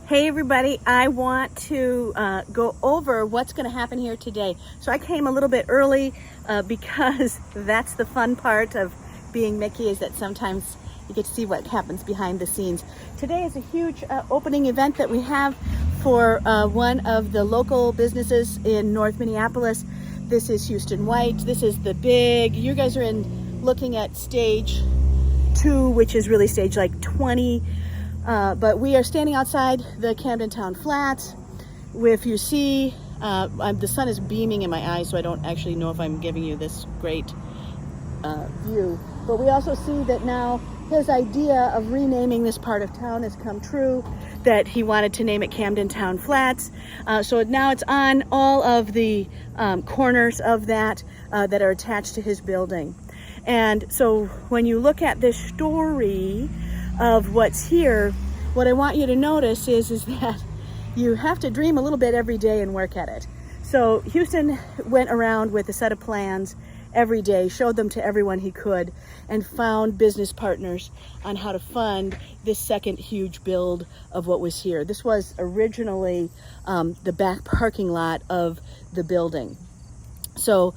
Hey everybody, I want to go over what's going to happen here today. So I came a little bit early because that's the fun part of being Mickey, is that sometimes you get to see what happens behind the scenes. Today is a huge opening event that we have for one of the local businesses in North Minneapolis. This is Houston White. This is the big, you guys are looking at stage 2, which is really stage like 20. But we are standing outside the Camden Town Flats. If you see, the sun is beaming in my eyes, so I don't actually know if I'm giving you this great view. But we also see that now his idea of renaming this part of town has come true, that he wanted to name it Camden Town Flats. So now it's on all of the corners of that that are attached to his building. And so when you look at this story of what's here, what I want you to notice is that you have to dream a little bit every day and work at it. So Houston went around with a set of plans every day, showed them to everyone he could, and found business partners on how to fund this second huge build of what was here. This was originally the back parking lot of the building. So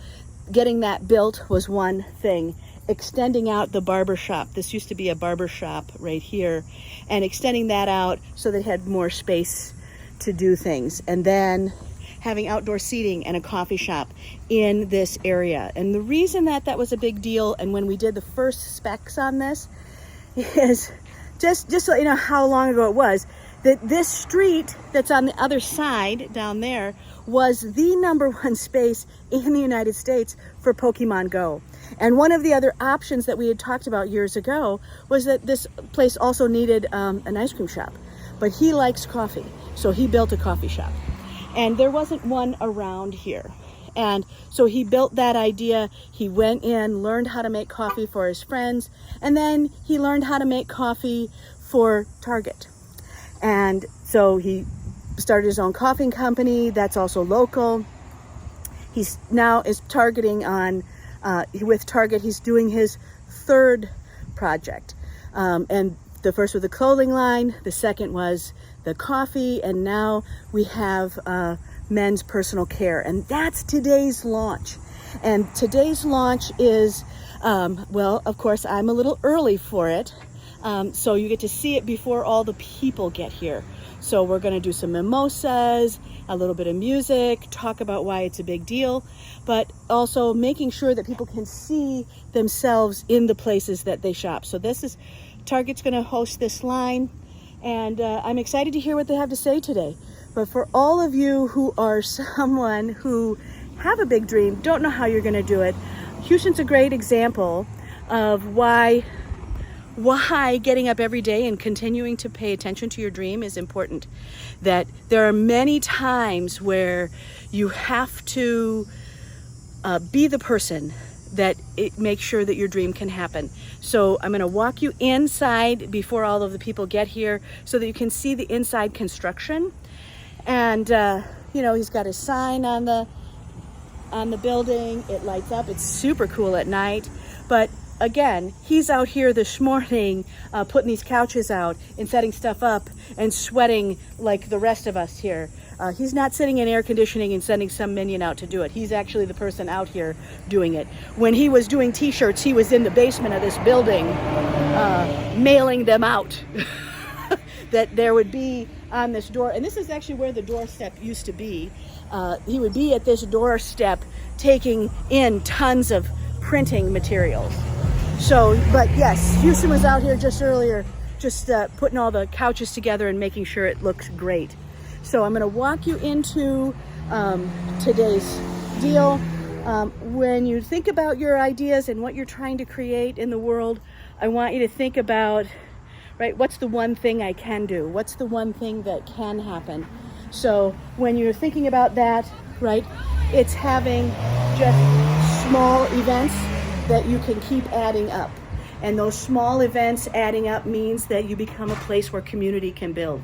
getting that built was one thing. Extending out the barber shop. This used to be a barber shop right here, and extending that out so they had more space to do things. And then having outdoor seating and a coffee shop in this area. And the reason that was a big deal, and when we did the first specs on this, is just to let you know how long ago it was, that this street that's on the other side down there was the #1 space in the United States for Pokemon Go. And one of the other options that we had talked about years ago was that this place also needed an ice cream shop. But he likes coffee, so he built a coffee shop. And there wasn't one around here. And so he built that idea. He went in, learned how to make coffee for his friends, and then he learned how to make coffee for Target. And so he started his own coffee company that's also local. He's now is targeting on, with Target, he's doing his third project. And the first was the clothing line, the second was the coffee, and now we have men's personal care. And that's today's launch. And today's launch is, well, of course, I'm a little early for it. So you get to see it before all the people get here. So we're going to do some mimosas, a little bit of music, talk about why it's a big deal, but also making sure that people can see themselves in the places that they shop. So this is, Target's going to host this line, and I'm excited to hear what they have to say today. But for all of you who are someone who have a big dream, don't know how you're going to do it, Houston's a great example of why getting up every day and continuing to pay attention to your dream is important. That there are many times where you have to be the person that makes sure that your dream can happen. So I'm going to walk you inside before all of the people get here so that you can see the inside construction. And you know, he's got a sign on the building. It lights up. It's super cool at night. But again, he's out here this morning putting these couches out and setting stuff up and sweating like the rest of us here. He's not sitting in air conditioning and sending some minion out to do it. He's actually the person out here doing it. When he was doing t-shirts, he was in the basement of this building mailing them out. That there would be on this door, and this is actually where the doorstep used to be. He would be at this doorstep taking in tons of printing materials. So, but yes, Houston was out here just earlier, just putting all the couches together and making sure it looks great. So I'm going to walk you into today's deal. When you think about your ideas and what you're trying to create in the world, I want you to think about, right, what's the one thing I can do? What's the one thing that can happen? So when you're thinking about that, right, it's having just small events that you can keep adding up. And those small events adding up means that you become a place where community can build.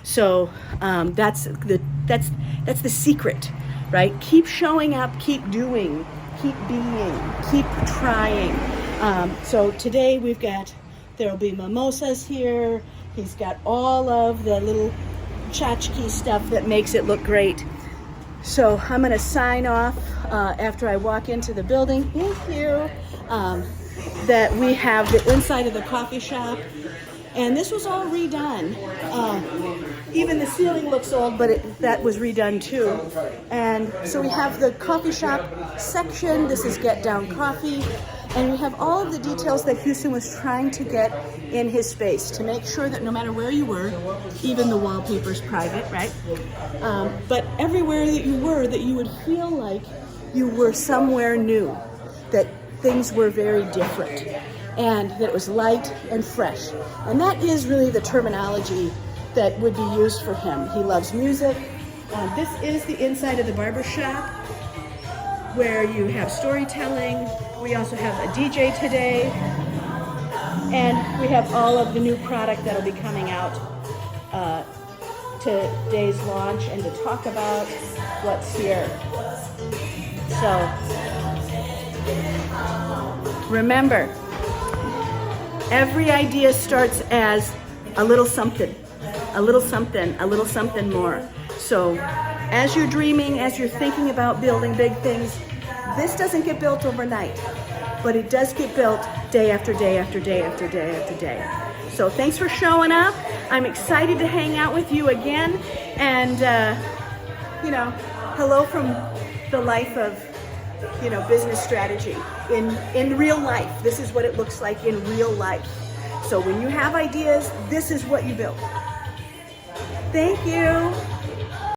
So that's the secret, right? Keep showing up, keep doing, keep being, keep trying. So today there'll be mimosas here. He's got all of the little tchotchke stuff that makes it look great. So I'm gonna sign off after I walk into the building. Thank you. That we have the inside of the coffee shop. And this was all redone. Even the ceiling looks old, but that was redone too. And so we have the coffee shop section. This is Get Down Coffee. And we have all of the details that Houston was trying to get in his space to make sure that no matter where you were, even the wallpaper's private, right? But everywhere that you were, that you would feel like you were somewhere new, that things were very different, and that it was light and fresh. And that is really the terminology that would be used for him. He loves music. This is the inside of the barber shop where you have storytelling. We also have a DJ today. And we have all of the new product that'll be coming out to today's launch and to talk about what's here. So remember, every idea starts as a little something, a little something, a little something more. So as you're dreaming, as you're thinking about building big things, this doesn't get built overnight, but it does get built day after day after day after day after day. So thanks for showing up. I'm excited to hang out with you again. And, hello from the life of, business strategy in real life. This is what it looks like in real life. So when you have ideas, this is what you build. Thank you.